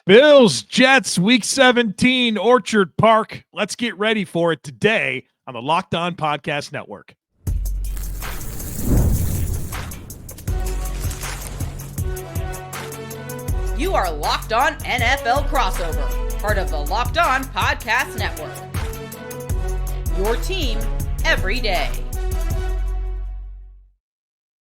Bills, Jets, Week 17, Orchard Park. Let's get ready for it today on the Locked On Podcast Network. You are Locked On NFL Crossover, part of the Locked On Podcast Network. Your team every day.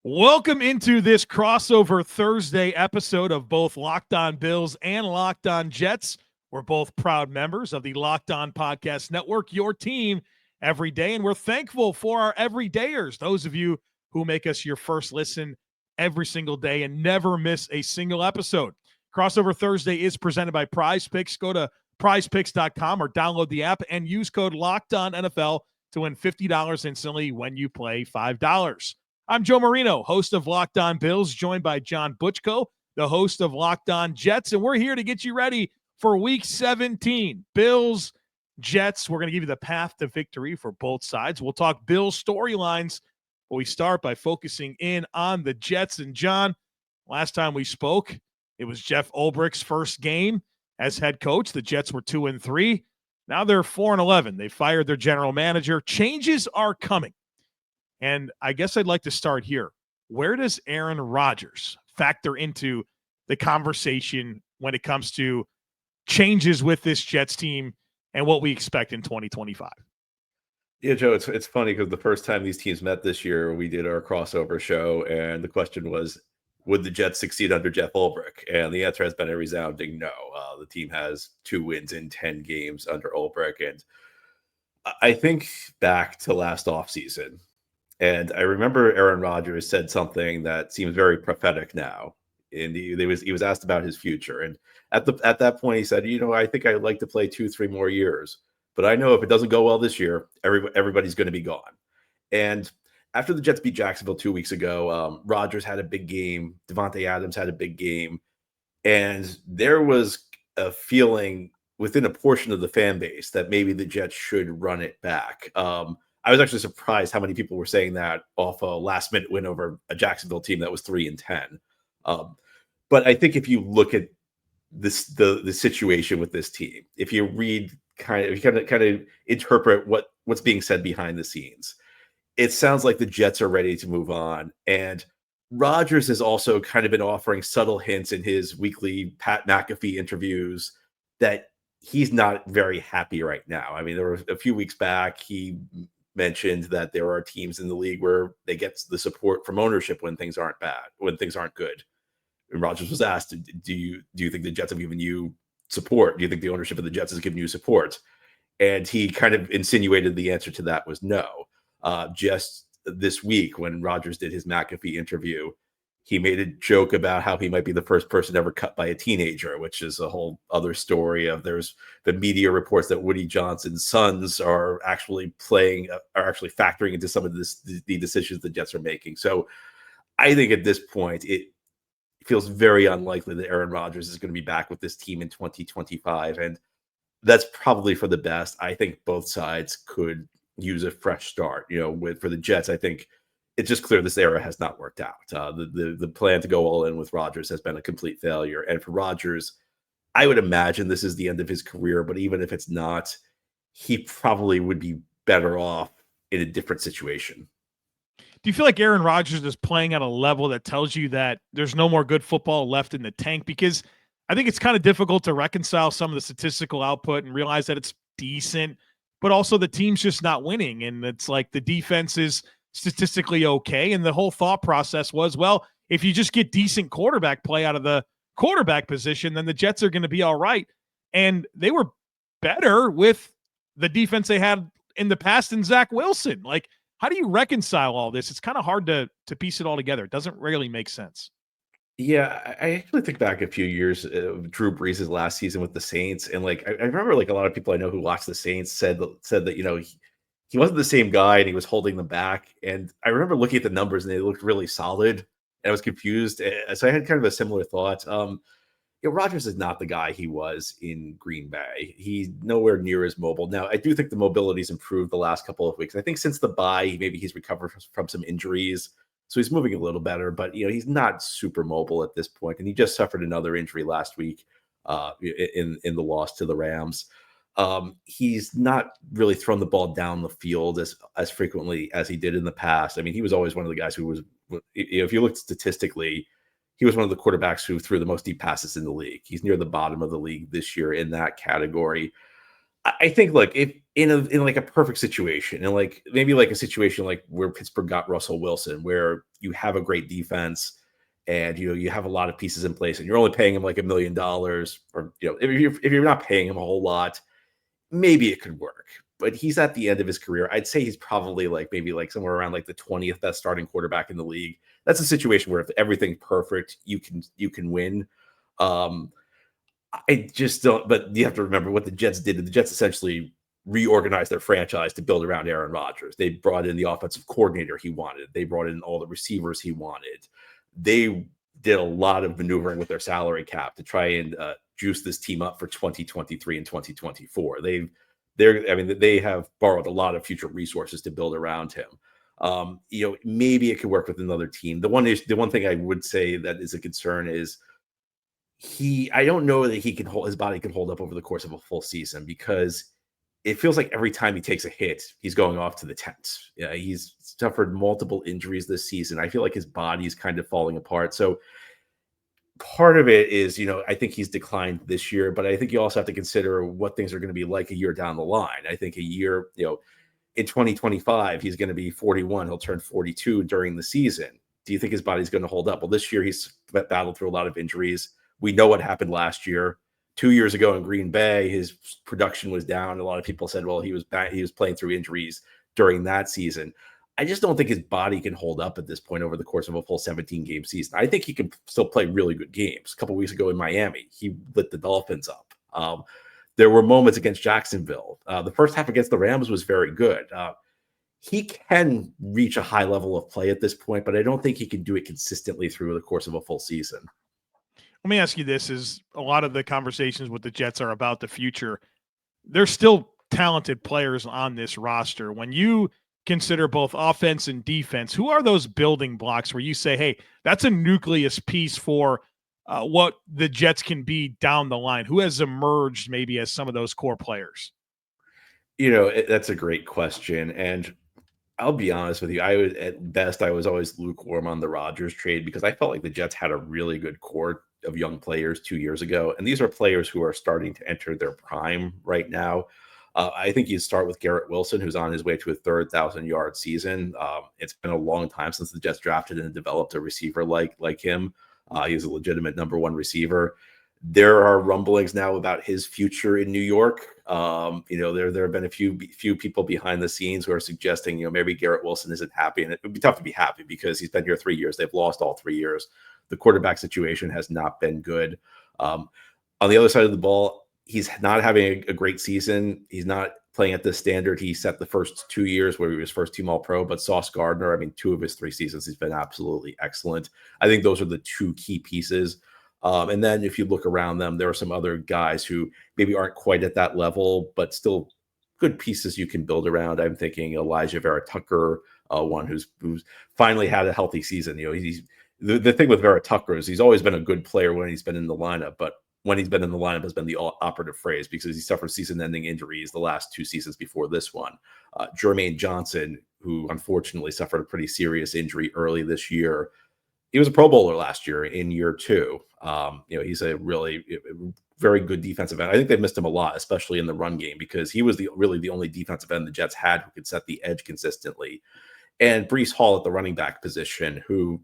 Welcome into this crossover Thursday episode of both Locked On Bills and Locked On Jets. We're both proud members of the Locked On Podcast Network, your team every day. And we're thankful for our everydayers, those of you who make us your first listen every single day and never miss a single episode. Crossover Thursday is presented by Prize Picks. Go to prizepicks.com or download the app and use code LOCKEDONNFL to win $50 instantly when you play $5. I'm Joe Marino, host of Locked On Bills, joined by John Butchco, the host of Locked On Jets, and we're here to get you ready for Week 17. Bills, Jets, we're going to give you the path to victory for both sides. We'll talk Bills storylines, but we start by focusing in on the Jets. And John, last time we spoke, it was Jeff Ulbrich's first game as head coach. The Jets were 2-3. Now they're 4-11. They fired their general manager. Changes are coming. And I guess I'd like to start here. Where does Aaron Rodgers factor into the conversation when it comes to changes with this Jets team and what we expect in 2025? Yeah, Joe, it's funny because the first time these teams met this year, we did our crossover show, and the question was, would the Jets succeed under Jeff Ulbrich? And the answer has been a resounding no. The team has 2 wins in 10 games under Ulbrich. And I think back to last offseason, and I remember Aaron Rodgers said something that seems very prophetic now. And he was asked about his future. And at that point, he said, I think I'd like to play 2-3 more years. But I know if it doesn't go well this year, everybody's going to be gone. And after the Jets beat Jacksonville 2 weeks ago, Rodgers had a big game. Devontae Adams had a big game. And there was a feeling within a portion of the fan base that maybe the Jets should run it back. I was actually surprised how many people were saying that off a last-minute win over a Jacksonville team that was 3-10. But I think if you look at the situation with this team, if you read kind of interpret what's being said behind the scenes, it sounds like the Jets are ready to move on. And Rodgers has also kind of been offering subtle hints in his weekly Pat McAfee interviews that he's not very happy right now. I mean, there were a few weeks back, he mentioned that there are teams in the league where they get the support from ownership when things aren't good. And Rodgers was asked, do you think the Jets have given you support? Do you think the ownership of the Jets has given you support? And he kind of insinuated the answer to that was no. Just this week when Rodgers did his McAfee interview, he made a joke about how he might be the first person ever cut by a teenager, which is a whole other story of there's the media reports that Woody Johnson's sons are actually factoring into some of the decisions the Jets are making. So I think at this point, it feels very unlikely that Aaron Rodgers is going to be back with this team in 2025. And that's probably for the best. I think both sides could use a fresh start. For the Jets, I think it's just clear this era has not worked out. The plan to go all in with Rodgers has been a complete failure. And for Rodgers, I would imagine this is the end of his career, but even if it's not, he probably would be better off in a different situation. Do you feel like Aaron Rodgers is playing at a level that tells you that there's no more good football left in the tank? Because I think it's kind of difficult to reconcile some of the statistical output and realize that it's decent, but also the team's just not winning. And it's like the defense is statistically okay. And the whole thought process was, well, if you just get decent quarterback play out of the quarterback position, then the Jets are going to be all right. And they were better with the defense they had in the past than Zack Wilson. Like, how do you reconcile all this? It's kind of hard to piece it all together. It doesn't really make sense. Yeah, I actually think back a few years of Drew Brees' last season with the Saints. And I remember a lot of people I know who watched the Saints said that, he wasn't the same guy and he was holding them back. And I remember looking at the numbers and they looked really solid. And I was confused. So I had kind of a similar thought. Rodgers is not the guy he was in Green Bay. He's nowhere near as mobile. Now, I do think the mobility's improved the last couple of weeks. I think since the bye, maybe he's recovered from some injuries. So he's moving a little better, but he's not super mobile at this point. And he just suffered another injury last week in the loss to the Rams. He's not really thrown the ball down the field as frequently as he did in the past. I mean, he was always one of the guys who was, if you look statistically, he was one of the quarterbacks who threw the most deep passes in the league. He's near the bottom of the league this year in that category. I think, like, if in like a perfect situation, and like maybe like a situation like where Pittsburgh got Russell Wilson, where you have a great defense and you have a lot of pieces in place, and you're only paying him like $1 million, or if you're not paying him a whole lot, maybe it could work. But he's at the end of his career. I'd say he's probably like maybe like somewhere around like the 20th best starting quarterback in the league. That's a situation where if everything's perfect, you can win. I just don't. But you have to remember what the Jets did. The Jets essentially reorganized their franchise to build around Aaron Rodgers. They brought in the offensive coordinator he wanted. They brought in all the receivers he wanted. They did a lot of maneuvering with their salary cap to try and juice this team up for 2023 and 2024. They have borrowed a lot of future resources to build around him. Maybe it could work with another team. The one thing I would say that is a concern is I don't know that his body can hold up over the course of a full season, because it feels like every time he takes a hit, he's going off to the tents. Yeah, he's suffered multiple injuries this season. I feel like his body's kind of falling apart. So part of it is, I think he's declined this year, but I think you also have to consider what things are going to be like a year down the line. I think a year, in 2025, he's going to be 41. He'll turn 42 during the season. Do you think his body's going to hold up? Well, this year he's battled through a lot of injuries. We know what happened last year. 2 years ago in Green Bay, his production was down. A lot of people said, well, he was playing through injuries during that season. I just don't think his body can hold up at this point over the course of a full 17-game season. I think he can still play really good games. A couple of weeks ago in Miami, he lit the Dolphins up. There were moments against Jacksonville. The first half against the Rams was very good. He can reach a high level of play at this point, but I don't think he can do it consistently through the course of a full season. Let me ask you this: is a lot of the conversations with the Jets are about the future. There's still talented players on this roster. When you consider both offense and defense, who are those building blocks where you say, hey, that's a nucleus piece for what the Jets can be down the line? Who has emerged maybe as some of those core players? That's a great question. And I'll be honest with you. I was always lukewarm on the Rodgers trade, because I felt like the Jets had a really good core of young players 2 years ago. And these are players who are starting to enter their prime right now. I think you start with Garrett Wilson, who's on his way to a third 1,000-yard season. It's been a long time since the Jets drafted and developed a receiver like him. He's a legitimate number one receiver. There are rumblings now about his future in New York. There have been a few people behind the scenes who are suggesting, maybe Garrett Wilson isn't happy, and it would be tough to be happy because he's been here 3 years. They've lost all 3 years. The quarterback situation has not been good. On the other side of the ball, he's not having a great season. He's not playing at the standard he set the first 2 years where he was first team All-Pro. But Sauce Gardner, 2 of his 3 seasons, he's been absolutely excellent. I think those are the 2 key pieces. And then if you look around them, there are some other guys who maybe aren't quite at that level, but still good pieces you can build around. I'm thinking Elijah Vera Tucker, one who's finally had a healthy season. The thing with Vera Tucker is he's always been a good player when he's been in the lineup, but when he's been in the lineup has been the operative phrase, because he suffered season-ending injuries the last 2 seasons before this one. Jermaine Johnson, who unfortunately suffered a pretty serious injury early this year. He was a Pro Bowler last year in year 2. He's a really very good defensive end. I think they missed him a lot, especially in the run game, because he was really the only defensive end the Jets had who could set the edge consistently. And Breece Hall at the running back position, who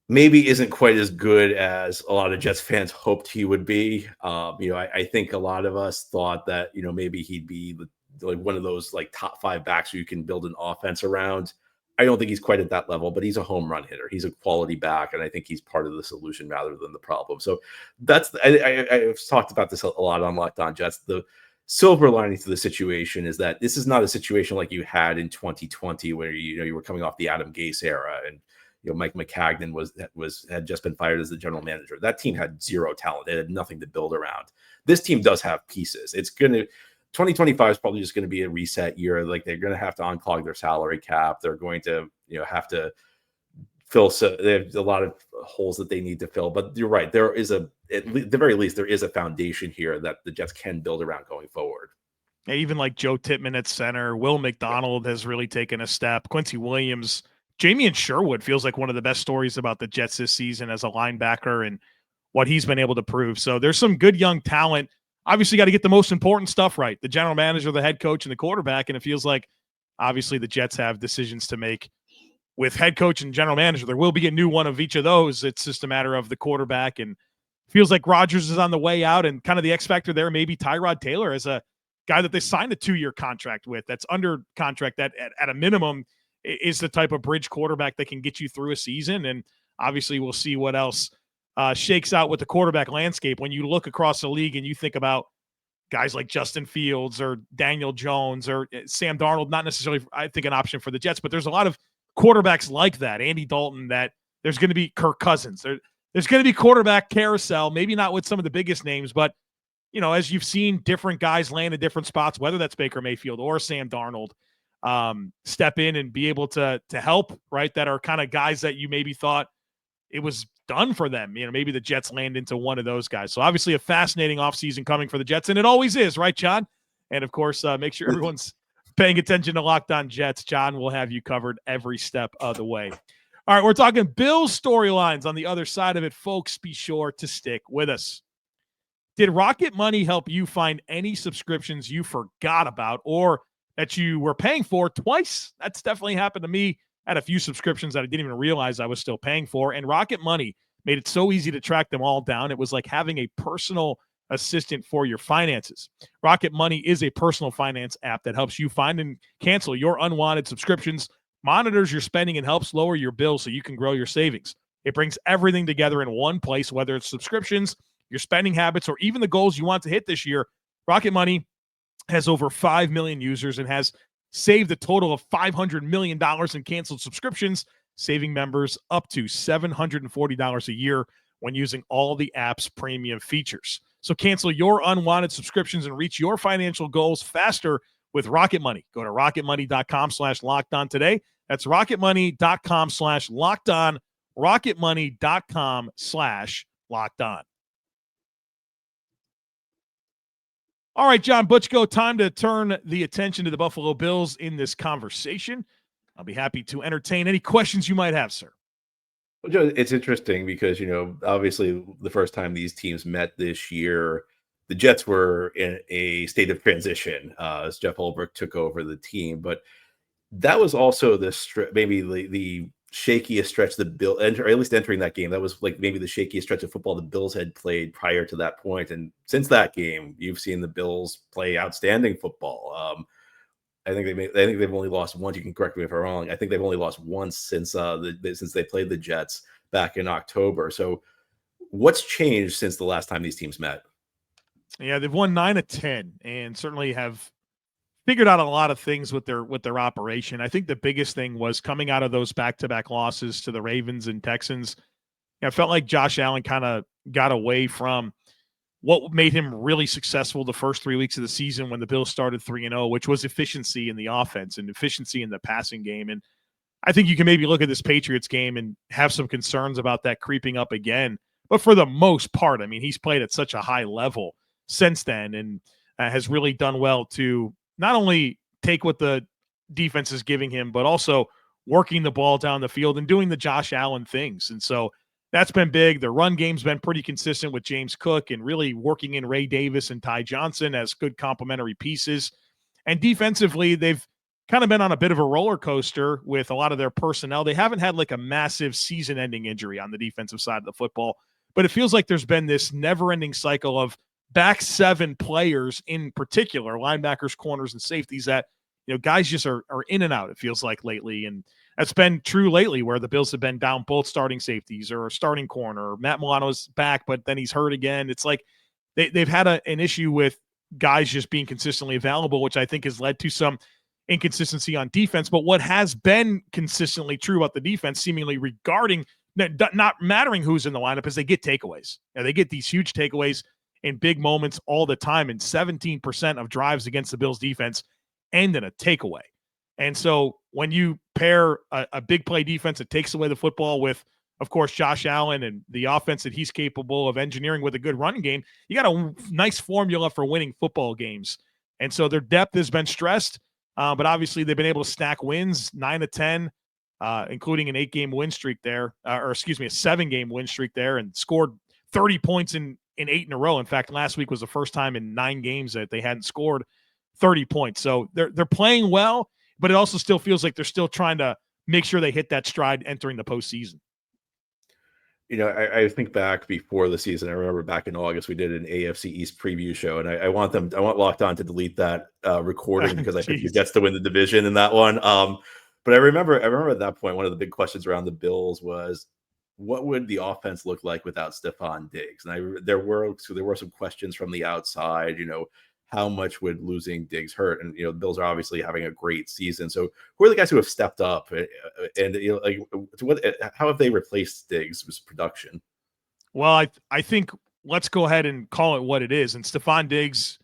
maybe isn't quite as good as a lot of Jets fans hoped he would be. I think a lot of us thought that, maybe he'd be like one of those like top 5 backs who you can build an offense around. I don't think he's quite at that level, but he's a home run hitter. He's a quality back, and I think he's part of the solution rather than the problem. So I've talked about this a lot on Locked On Jets. The silver lining to the situation is that this is not a situation like you had in 2020, where you were coming off the Adam Gase era, and Mike McCagnon had just been fired as the general manager. That team had zero talent. It had nothing to build around. This team does have pieces. 2025 is probably just going to be a reset year. Like, they're going to have to unclog their salary cap. They're going to, have to fill. So they have a lot of holes that they need to fill. But you're right. There is at the very least, there is a foundation here that the Jets can build around going forward. Even like Joe Tippmann at center, Will McDonald has really taken a step. Quincy Williams, Jamie and Sherwood feels like one of the best stories about the Jets this season as a linebacker and what he's been able to prove. So there's some good young talent. Obviously got to get the most important stuff right. The general manager, the head coach, and the quarterback. And it feels like obviously the Jets have decisions to make with head coach and general manager. There will be a new one of each of those. It's just a matter of the quarterback. And feels like Rodgers is on the way out, and kind of the X factor there, maybe Tyrod Taylor as a guy that they signed a 2-year contract with, that's under contract, that at a minimum is the type of bridge quarterback that can get you through a season. And obviously we'll see what else shakes out with the quarterback landscape. When you look across the league and you think about guys like Justin Fields or Daniel Jones or Sam Darnold, not necessarily, I think, an option for the Jets, but there's a lot of quarterbacks like that, Andy Dalton, that there's going to be Kirk Cousins. There's going to be quarterback carousel, maybe not with some of the biggest names, but as you've seen different guys land in different spots, whether that's Baker Mayfield or Sam Darnold, step in and be able to help, right? That are kind of guys that you maybe thought it was done for them. Maybe the Jets land into one of those guys. So obviously a fascinating offseason coming for the Jets, and it always is, right, John? And of course, make sure everyone's paying attention to Locked On Jets. John will have you covered every step of the way. All right, we're talking Bills storylines on the other side of it. Folks, be sure to stick with us. Did Rocket Money help you find any subscriptions you forgot about or that you were paying for twice? That's definitely happened to me. I had a few subscriptions that I didn't even realize I was still paying for, and Rocket Money made it so easy to track them all down. It was like having a personal assistant for your finances. Rocket Money is a personal finance app that helps you find and cancel your unwanted subscriptions, monitors your spending, and helps lower your bills so you can grow your savings. It brings everything together in one place, whether it's subscriptions, your spending habits, or even the goals you want to hit this year. Rocket Money has over 5 million users and has saved a total of $500 million in canceled subscriptions, saving members up to $740 a year when using all the app's premium features. So cancel your unwanted subscriptions and reach your financial goals faster with Rocket Money. Go to rocketmoney.com/lockedon today. That's rocketmoney.com/lockedon, rocketmoney.com/lockedon. All right, John Butchco, time to turn the attention to the Buffalo Bills in this conversation. I'll be happy to entertain any questions you might have, sir. Well, Joe, it's interesting because, obviously the first time these teams met this year, the Jets were in a state of transition as Jeff Ulbrich took over the team. But that was also maybe the shakiest stretch the Bills, or at least entering that game, that was like maybe the shakiest stretch of football the Bills had played prior to that point. And since that game, you've seen the Bills play outstanding football. I think they've only lost once. You can correct me if I'm wrong. I think they've only lost once since they played the Jets back in October. So what's changed since the last time these teams met? Yeah, they've won 9 of 10 and certainly have figured out a lot of things with their operation. I think the biggest thing was coming out of those back-to-back losses to the Ravens and Texans. I felt like Josh Allen kind of got away from what made him really successful the first 3 weeks of the season when the Bills started 3-0, which was efficiency in the offense and efficiency in the passing game. And I think you can maybe look at this Patriots game and have some concerns about that creeping up again. But for the most part, I mean, he's played at such a high level since then and has really done well to not only take what the defense is giving him, but also working the ball down the field and doing the Josh Allen things. And so that's been big. The run game's been pretty consistent with James Cook and really working in Ray Davis and Ty Johnson as good complementary pieces. And defensively, they've kind of been on a bit of a roller coaster with a lot of their personnel. They haven't had like a massive season-ending injury on the defensive side of the football, but it feels like there's been this never-ending cycle of back seven players in particular, linebackers, corners, and safeties that, guys just are in and out, it feels like lately. And that's been true lately where the Bills have been down both starting safeties or a starting corner. Matt Milano's back, but then he's hurt again. It's like they've had an issue with guys just being consistently available, which I think has led to some inconsistency on defense. But what has been consistently true about the defense, seemingly regarding not mattering who's in the lineup, is they get takeaways. They get these huge takeaways in big moments all the time, and 17% of drives against the Bills defense end in a takeaway. And so when you pair a big play defense that takes away the football with, of course, Josh Allen and the offense that he's capable of engineering with a good running game, you got a nice formula for winning football games. And so their depth has been stressed, but obviously they've been able to stack wins, 9 of 10, including an 8-game win streak there, a 7-game win streak there, and scored 30 points in 8 in a row. In fact, last week was the first time in 9 games that they hadn't scored 30 points. So they're playing well, but it also still feels like they're still trying to make sure they hit that stride entering the postseason. I think back before the season. I remember back in August we did an AFC East preview show, and I want Locked On to delete that recording because I think he gets to win the division in that one. But I remember at that point one of the big questions around the Bills was, what would the offense look like without Stefan Diggs? And there were some questions from the outside. How much would losing Diggs hurt? And the Bills are obviously having a great season. So who are the guys who have stepped up? And how have they replaced Diggs' production? Well, I think let's go ahead and call it what it is. And Stefan Diggs,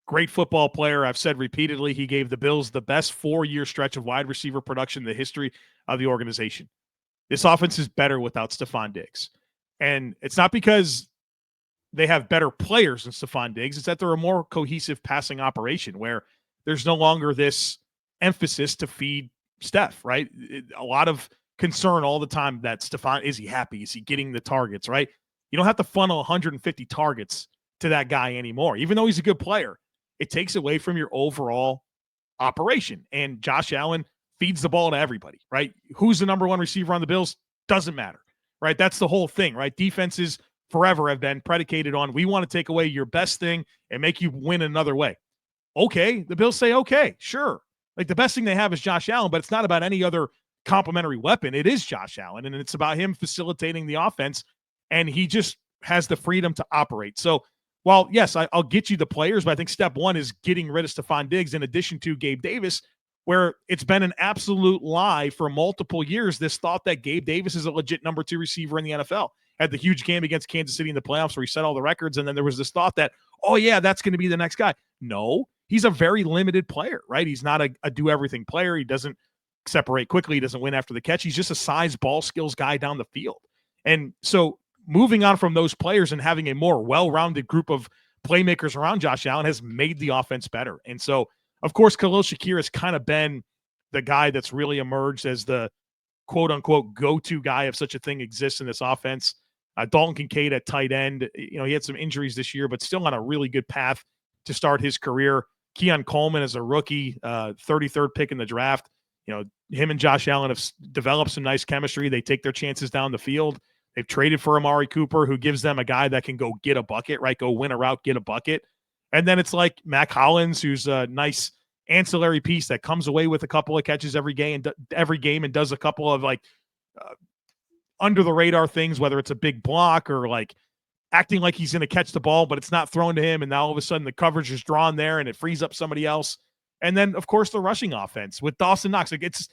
great football player. I've said repeatedly, he gave the Bills the best 4-year stretch of wide receiver production in the history of the organization. This offense is better without Stefan Diggs. And it's not because they have better players than Stefan Diggs. It's that they're a more cohesive passing operation where there's no longer this emphasis to feed Steph, right? A lot of concern all the time that Stefan, is he happy? Is he getting the targets, right? You don't have to funnel 150 targets to that guy anymore. Even though he's a good player, it takes away from your overall operation. And Josh Allen feeds the ball to everybody, right? Who's the number 1 receiver on the Bills? Doesn't matter, right? That's the whole thing, right? Defenses forever have been predicated on, we want to take away your best thing and make you win another way. Okay, the Bills say, okay, sure. Like the best thing they have is Josh Allen, but it's not about any other complementary weapon. It is Josh Allen, and it's about him facilitating the offense, and he just has the freedom to operate. So while, yes, I'll get you the players, but I think step 1 is getting rid of Stefan Diggs in addition to Gabe Davis, where it's been an absolute lie for multiple years, this thought that Gabe Davis is a legit number 2 receiver in the NFL. Had the huge game against Kansas City in the playoffs where he set all the records, and then there was this thought that, oh, yeah, that's going to be the next guy. No, he's a very limited player, right? He's not a do-everything player. He doesn't separate quickly. He doesn't win after the catch. He's just a size ball skills guy down the field. And so moving on from those players and having a more well-rounded group of playmakers around Josh Allen has made the offense better. And so, of course, Khalil Shakir has kind of been the guy that's really emerged as the quote-unquote go-to guy if such a thing exists in this offense. Dalton Kincaid at tight end. He had some injuries this year, but still on a really good path to start his career. Keon Coleman is a rookie, 33rd pick in the draft. Him and Josh Allen have developed some nice chemistry. They take their chances down the field. They've traded for Amari Cooper, who gives them a guy that can go get a bucket, right? Go win a route, get a bucket. And then it's like Mac Hollins, who's a nice ancillary piece that comes away with a couple of catches every game and does a couple of under the radar things, whether it's a big block or like acting like he's going to catch the ball, but it's not thrown to him. And now all of a sudden the coverage is drawn there and it frees up somebody else. And then of course the rushing offense with Dawson Knox, like it's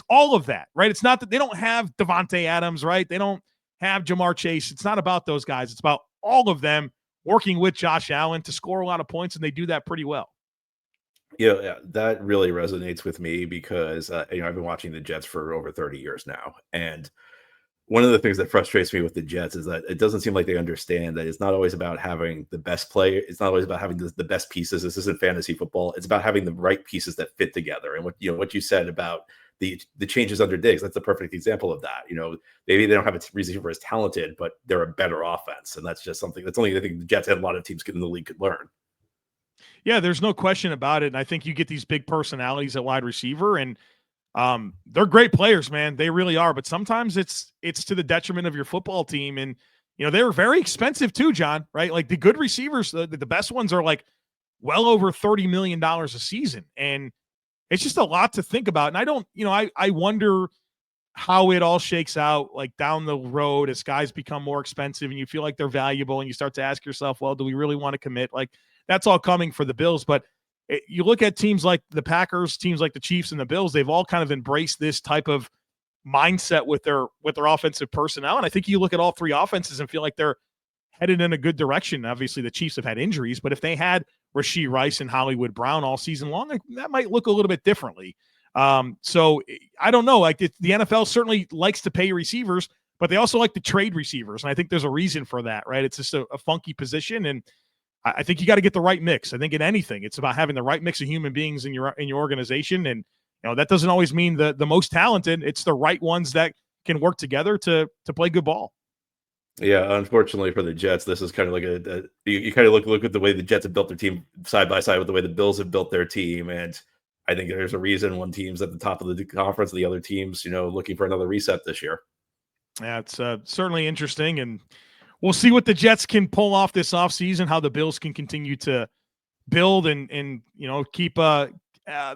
all of that, right? It's not that they don't have Devontae Adams, right? They don't have Jamar Chase. It's not about those guys. It's about all of them working with Josh Allen to score a lot of points. And they do that pretty well. Yeah, that really resonates with me because, I've been watching the Jets for over 30 years now. And one of the things that frustrates me with the Jets is that it doesn't seem like they understand that it's not always about having the best player. It's not always about having the best pieces. This isn't fantasy football. It's about having the right pieces that fit together. And what you said about the changes under Diggs, that's a perfect example of that. Maybe they don't have a receiver as talented, but they're a better offense. And that's just something that's only, I think the Jets and a lot of teams in the league could learn. Yeah, there's no question about it. And I think you get these big personalities at wide receiver, and they're great players, man. They really are. But sometimes it's to the detriment of your football team. And, they were very expensive too, John, right? Like the good receivers, the best ones are like well over $30 million a season. And it's just a lot to think about. And I don't, I wonder how it all shakes out like down the road as guys become more expensive and you feel like they're valuable and you start to ask yourself, well, do we really want to commit? Like that's all coming for the Bills. But you look at teams like the Packers, teams like the Chiefs and the Bills, they've all kind of embraced this type of mindset with their offensive personnel. And I think you look at all three offenses and feel like they're headed in a good direction. Obviously the Chiefs have had injuries, but if they had Rashee Rice and Hollywood Brown all season long, that might look a little bit differently. So I don't know. Like the NFL certainly likes to pay receivers, but they also like to trade receivers. And I think there's a reason for that, right? It's just a funky position. And I think you got to get the right mix. I think in anything, it's about having the right mix of human beings in your organization. And, that doesn't always mean the most talented. It's the right ones that can work together to play good ball. Yeah, unfortunately for the Jets, this is kind of like you kind of look at the way the Jets have built their team side by side with the way the Bills have built their team. And I think there's a reason one team's at the top of the conference, the other team's, looking for another reset this year. Yeah, it's certainly interesting. And we'll see what the Jets can pull off this offseason, how the Bills can continue to build and keep the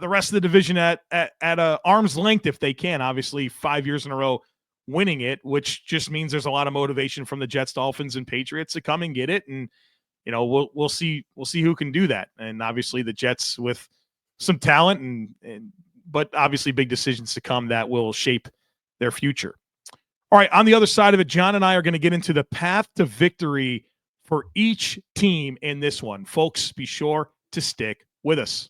rest of the division at a arm's length if they can. Obviously, 5 years in a row winning it, which just means there's a lot of motivation from the Jets, Dolphins, and Patriots to come and get it. And we'll see who can do that. And obviously, the Jets with some talent but obviously big decisions to come that will shape their future. All right, on the other side of it, John and I are going to get into the path to victory for each team in this one. Folks, be sure to stick with us.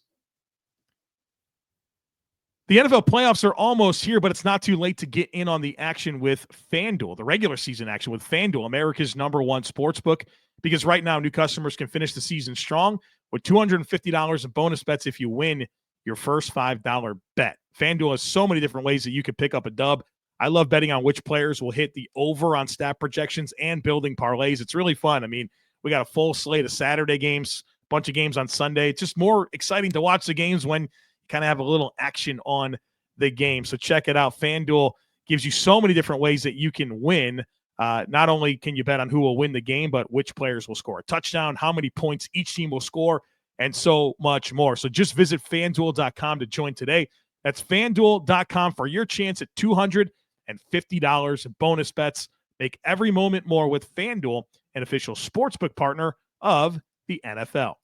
The NFL playoffs are almost here, but it's not too late to get in on the action with FanDuel, the regular season action with FanDuel, America's #1 sportsbook, because right now new customers can finish the season strong with $250 in bonus bets if you win your first $5 bet. FanDuel has so many different ways that you can pick up a dub. I love betting on which players will hit the over on stat projections and building parlays. It's really fun. I mean, we got a full slate of Saturday games, a bunch of games on Sunday. It's just more exciting to watch the games when kind of have a little action on the game. So check it out. FanDuel gives you so many different ways that you can win. Not only can you bet on who will win the game, but which players will score a touchdown, how many points each team will score, and so much more. So just visit FanDuel.com to join today. That's FanDuel.com for your chance at $250 in bonus bets. Make every moment more with FanDuel, an official sportsbook partner of the NFL.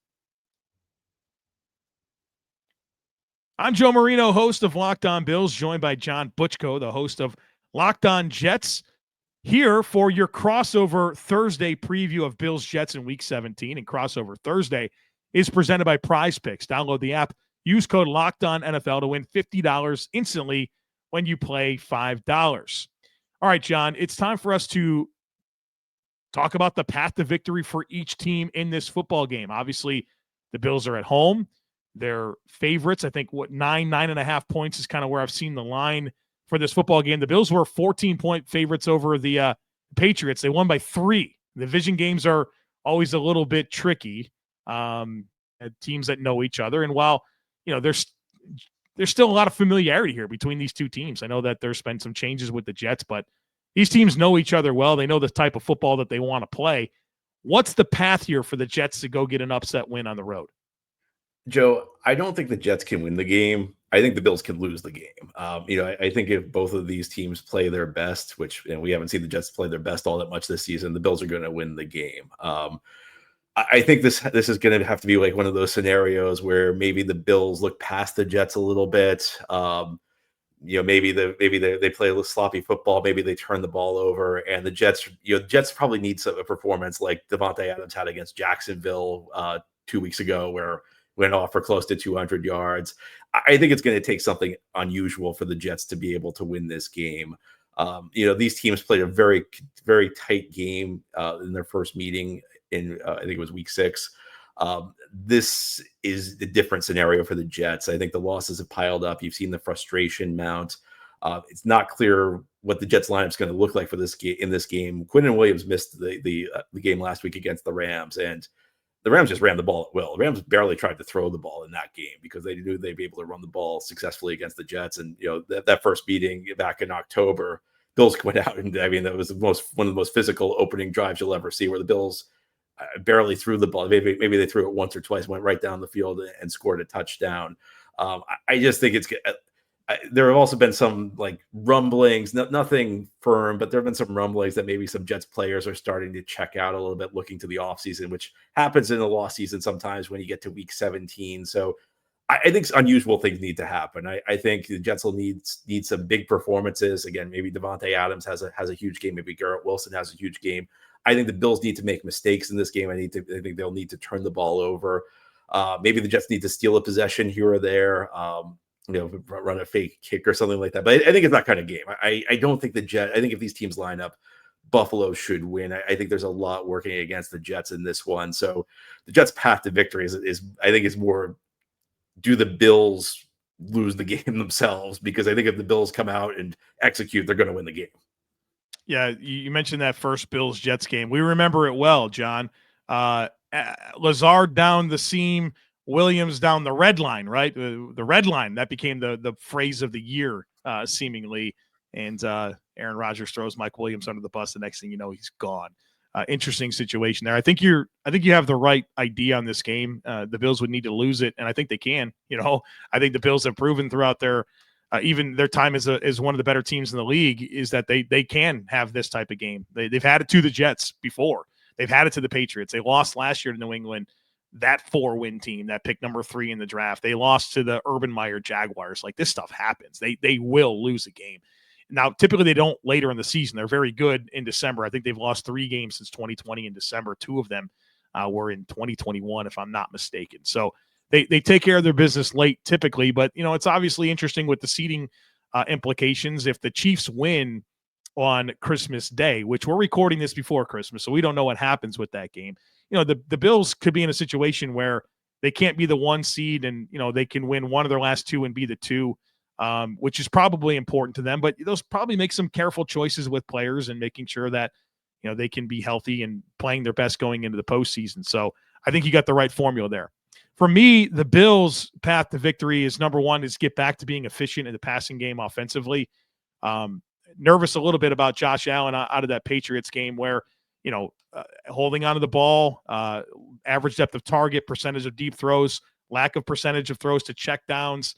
I'm Joe Marino, host of Locked On Bills, joined by John Butchco, the host of Locked On Jets, here for your Crossover Thursday preview of Bills Jets in Week 17. And Crossover Thursday is presented by Prize Picks. Download the app, use code LOCKEDONNFL to win $50 instantly when you play $5. All right, John, it's time for us to talk about the path to victory for each team in this football game. Obviously, the Bills are at home. They're favorites. I think 9.5 points is kind of where I've seen the line for this football game. The Bills were 14-point favorites over the Patriots. They won by 3. The division games are always a little bit tricky. Teams that know each other. And while, there's still a lot of familiarity here between these two teams. I know that there's been some changes with the Jets, but these teams know each other well. They know the type of football that they want to play. What's the path here for the Jets to go get an upset win on the road? Joe, I don't think the Jets can win the game. I think the Bills can lose the game. I think if both of these teams play their best, which we haven't seen the Jets play their best all that much this season, the Bills are going to win the game. I think this is going to have to be like one of those scenarios where maybe the Bills look past the Jets a little bit. Maybe they play a little sloppy football. Maybe they turn the ball over, and the Jets probably need a performance like Davante Adams had against Jacksonville 2 weeks ago, where went off for close to 200 yards. I think it's going to take something unusual for the Jets to be able to win this game. These teams played a very, very tight game in their first meeting in, I think it was week 6. This is the different scenario for the Jets. I think the losses have piled up. You've seen the frustration mount. It's not clear what the Jets lineup is going to look like for this in this game. Quinnen Williams missed the game last week against the Rams, and the Rams just ran the ball at will. The Rams barely tried to throw the ball in that game because they knew they'd be able to run the ball successfully against the Jets. And that first meeting back in October, Bills went out, and that was one of the most physical opening drives you'll ever see, where the Bills barely threw the ball. Maybe they threw it once or twice, went right down the field and scored a touchdown. I just think there have also been some rumblings, nothing firm, but there have been some rumblings that maybe some Jets players are starting to check out a little bit, looking to the offseason, which happens in the lost season sometimes when you get to week 17. So I think unusual things need to happen. I think the Jets will need some big performances. Again, maybe Davante Adams has a huge game. Maybe Garrett Wilson has a huge game. I think the Bills need to make mistakes in this game. I think they'll need to turn the ball over. Maybe the Jets need to steal a possession here or there. run a fake kick or something like that. But I think it's that kind of game. I don't think I think if these teams line up, Buffalo should win. I think there's a lot working against the Jets in this one. So the Jets' path to victory is I think is more, do the Bills lose the game themselves? Because I think if the Bills come out and execute, they're going to win the game. Yeah, you mentioned that first Bills-Jets game. We remember it well, John. Lazard down the seam, Williams down the red line, right? The red line, that became the phrase of the year, seemingly. And Aaron Rodgers throws Mike Williams under the bus. The next thing you know, he's gone. Interesting situation there. I think you have the right idea on this game. The Bills would need to lose it, and I think they can. I think the Bills have proven throughout their even their time as one of the better teams in the league is that they can have this type of game. They've had it to the Jets before. They've had it to the Patriots. They lost last year to New England, that 4-win team that picked number 3 in the draft. They lost to the Urban Meyer Jaguars. Like, this stuff happens. They will lose a game. Now, typically they don't later in the season. They're very good in December. I think they've lost 3 games since 2020 in December. 2 of them were in 2021, if I'm not mistaken. So they take care of their business late typically, but it's obviously interesting with the seeding implications. If the Chiefs win on Christmas Day, which we're recording this before Christmas, so we don't know what happens with that game. The Bills could be in a situation where they can't be the 1 seed and, they can win one of their last 2 and be the 2. Which is probably important to them, but those probably make some careful choices with players and making sure that, they can be healthy and playing their best going into the postseason. So I think you got the right formula there. For me, the Bills' path to victory is, number 1, is get back to being efficient in the passing game offensively. Nervous a little bit about Josh Allen out of that Patriots game where, holding onto the ball, average depth of target, percentage of deep throws, lack of percentage of throws to check downs,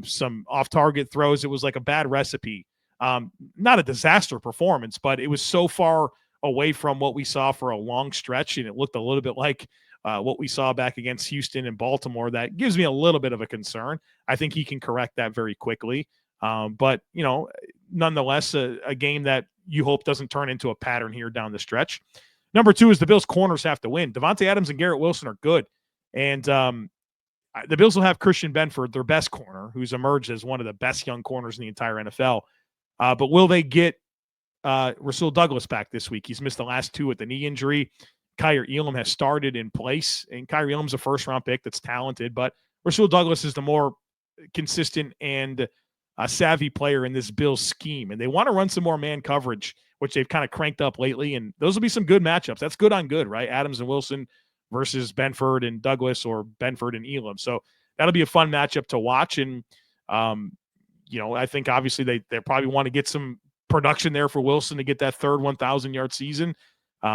some off-target throws. It was like a bad recipe. Not a disaster performance, but it was so far away from what we saw for a long stretch, and it looked a little bit like what we saw back against Houston and Baltimore. That gives me a little bit of a concern. I think he can correct that very quickly. But, nonetheless, a game that you hope doesn't turn into a pattern here down the stretch. Number 2 is the Bills' corners have to win. Devontae Adams and Garrett Wilson are good. And the Bills will have Christian Benford, their best corner, who's emerged as one of the best young corners in the entire NFL. But will they get Rasul Douglas back this week? He's missed the last 2 with the knee injury. Kyer Elam has started in place, and Kyer Elam's a first-round pick that's talented, but Rasul Douglas is the more consistent and savvy player in this Bills scheme, and they want to run some more man coverage, which they've kind of cranked up lately, and those will be some good matchups. That's good on good, right? Adams and Wilson versus Benford and Douglas, or Benford and Elam. So that'll be a fun matchup to watch, and I think obviously they probably want to get some production there for Wilson to get that third 1,000-yard season.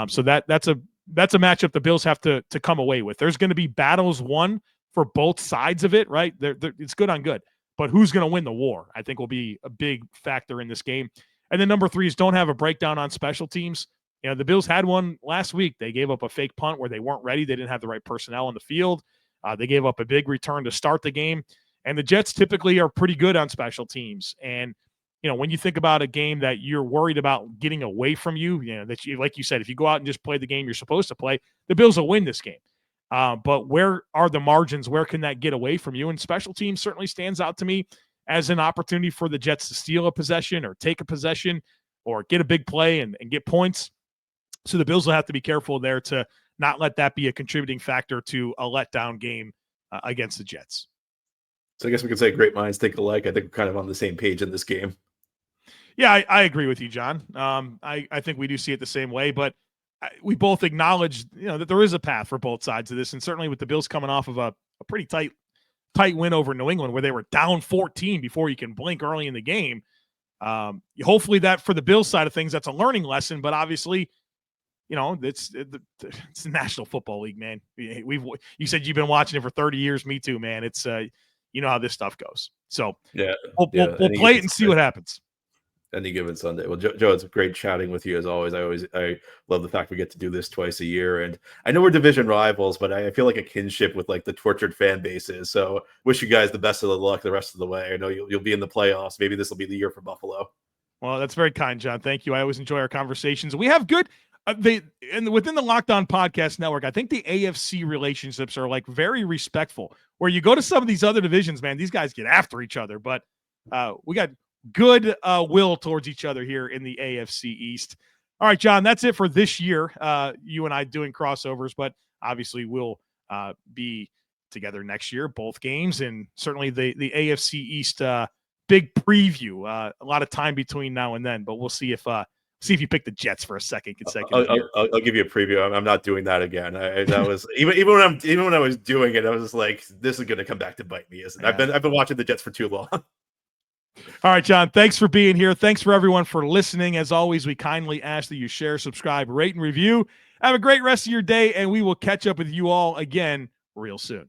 So that's a matchup the Bills have to come away with. There's going to be battles won for both sides of it, right? It's good on good. But who's going to win the war, I think, will be a big factor in this game. And then number 3 is don't have a breakdown on special teams. The Bills had one last week. They gave up a fake punt where they weren't ready. They didn't have the right personnel on the field. They gave up a big return to start the game. And the Jets typically are pretty good on special teams. And, when you think about a game that you're worried about getting away from you, that you, like you said, if you go out and just play the game you're supposed to play, the Bills will win this game. But where are the margins? Where can that get away from you? And special teams certainly stands out to me as an opportunity for the Jets to steal a possession or take a possession or get a big play and get points. So the Bills will have to be careful there to not let that be a contributing factor to a letdown game against the Jets. So I guess we could say great minds think alike. I think we're kind of on the same page in this game. Yeah, I agree with you, John. I think we do see it the same way, but we both acknowledge, that there is a path for both sides of this. And certainly with the Bills coming off of a pretty tight win over New England where they were down 14 before you can blink early in the game. Hopefully that for the Bills side of things, that's a learning lesson, but obviously, it's the National Football League, man. You said you've been watching it for 30 years. Me too, man. It's how this stuff goes. So we'll play it and see what happens. Any given Sunday. Well, Joe, it's great chatting with you as always. I love the fact we get to do this twice a year, and I know we're division rivals, but I feel like a kinship with like the tortured fan bases. So wish you guys the best of the luck the rest of the way. I know you'll be in the playoffs. Maybe this will be the year for Buffalo. Well, that's very kind, John. Thank you. I always enjoy our conversations. We have good. Within the Locked On Podcast Network, I think the AFC relationships are like very respectful. Where you go to some of these other divisions, man, these guys get after each other. But we got good will towards each other here in the AFC East. All right, John, that's it for this year. You and I doing crossovers, but obviously we'll be together next year, both games, and certainly the AFC East big preview. A lot of time between now and then, but we'll see if you pick the Jets for a second consecutive year. I'll give you a preview. I'm not doing that again. That was even when I was doing it, I was like, this is going to come back to bite me, isn't it? I've been watching the Jets for too long. All right, John, thanks for being here. Thanks for everyone for listening. As always, we kindly ask that you share, subscribe, rate, and review. Have a great rest of your day, and we will catch up with you all again real soon.